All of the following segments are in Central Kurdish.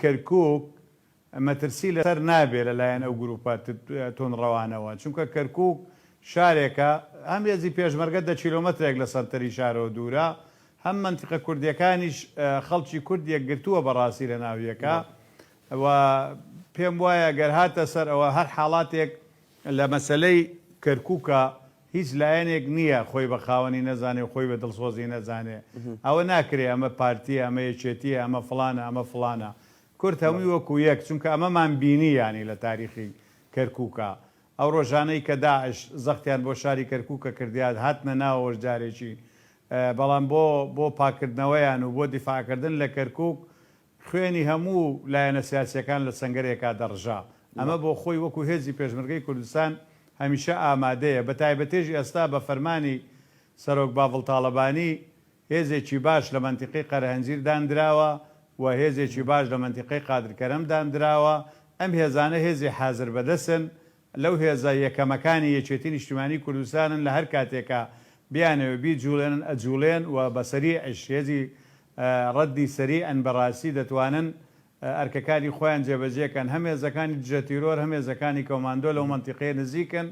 کەرکووک مەترسی لەسەر نابێت لەلایەن ئەو گروپە تونڕەوانەوە، چونکە کەرکووک شارێکە هەم هێزی پێشمەرگە 10 کیلۆمەترێک لە سەرتەری شارەوە دوورە، هەم منتیقە کوردیەکانیش خەڵکی کورد یەکگرتووە بەڕاستی لە ناویەکە و پێم وایە گەر هاتە سەر ئەوە هەر حاڵاتێک لە مەسلەی کەرکووکە هیچ لایەنێک نییە خۆی بە خاوەنی نەزانێ و خۆی بە دڵسۆزی نەزانێ، ئەوە ناکرێ ئەمە پارتیە، ئەمە یەکێتیە، ئەمە فڵانە، ئەمە فڵانە. کورد هەمووی وەکو یەک، چونکە ئەمەمان بینی ینی لە تاریخی کەرکووکە. ئەو ڕۆژانەی کە داعش زەختیان بۆ شاری کەرکووکە کردیان هاتنە ناوەوەش جارێکی، بەڵام بۆ پاکردنەوەیان و بۆ دیفاعکردن لە کەرکووک خوێنی هەموو لایەنە سیاسیەکان لە سەنگەرێکا دەڕژا. ئەمە بۆ خۆی وەکو هێزی پێشمەرگەی کوردستان هەمیشە ئامادەیە، بە تایبەتێژی ئێستا بە فەرمانی سەرۆک باڤڵ تاڵەبانی هێزێکی باش لە منتیقەی قەرهەنجیر دانراوە و هێزێکی باش لە منتیقەی قادرکەرەم دانراوە. ئەم هێزانە هێزی حازر بەدەستن، لەو هێزە یەکەمەکانی یەکێتی نیشتیمانی کوردستانن، لە هەر کاتێکە بیانەوە بیجوڵێنن ئەجوڵێن و بەسەری هێزی ڕەدی سەریعەن بەڕاستی دەتوانن ئەرکەکانی خۆیان جێبەجێکەن، هەم هێزەکانی دژە تیرۆر هەم هێزەکانی کۆماندۆ لەو منتیقەیە نزیکن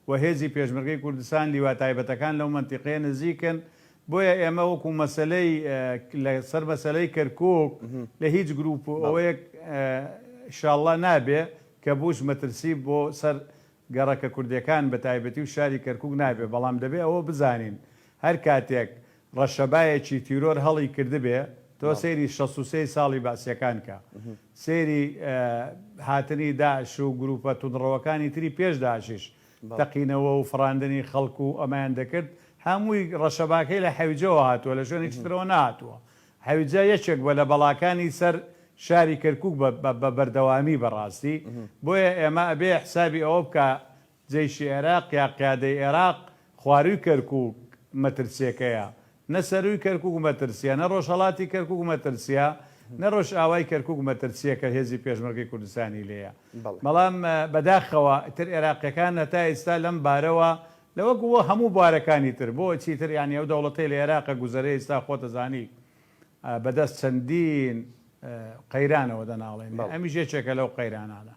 و هێزی پێشمەرگەی کوردستان لیوا تایبەتەکان لەو منتیقەیە نزیکن. بۆیە ئێمە وەکو مەسلەی لەسەر مەسلەی کەرکووک لە هیچ گروپ ئەوەیەک ئینشاڵڵا نابێ کە بوش مەترسی بۆ سەر گەڕەکە کوردیەکان بە تایبەتی و شاری کەرکووک نابێ، بەڵام دەبێ ئەوە بزانین هەر کاتێک ڕەشەبایەکی تیرۆر هەڵی کردبێ، تۆ سەیری 63 ساڵی باسیەکان کە سەیری هاتنی داعش و گروپە تونڕەوەکانی تری پێش داعشیش تەقینەوە و فڕاندنی خەڵک و ئەمایان دەکرد، هەمووی ڕەشەباکەی لە حەویجەوە هاتووە، لە شوێنێکی ترەوە نهاتووە. حەویجە یەکێک بووە لە بەڵاکانی سەر شاری کەرکووک بە بەردەوامی بەڕاستی. بۆیە ئێمە ئەبێ حسابی ئەوە بکە جەیشی عێراق یا قیادەی عێراق خواروی کەرکووک مەترسیەکەیە، نە سەروی کەرکووک مەترسیە، نە ڕۆژهەڵاتی کەرکووک مەترسیە، نە ڕۆژ ئاوای کەرکووک مەترسیە کە هێزی پێشمەرگەی کوردستانی لێیە. بەڵام بەداخەوە تر عێراقیەکان هەتا ئێستا لەم بارەوە لەوەکووە هەموو بارەکانی تر بۆ چیتر یانی ئەو دەوڵەتەی لە عێراقە گوزەرەی ئێستا خۆتەزانی بەدەست چەندین قەیرانەوە دەناڵێن، ئەمیش یەکێکە لەو قەیرانانە.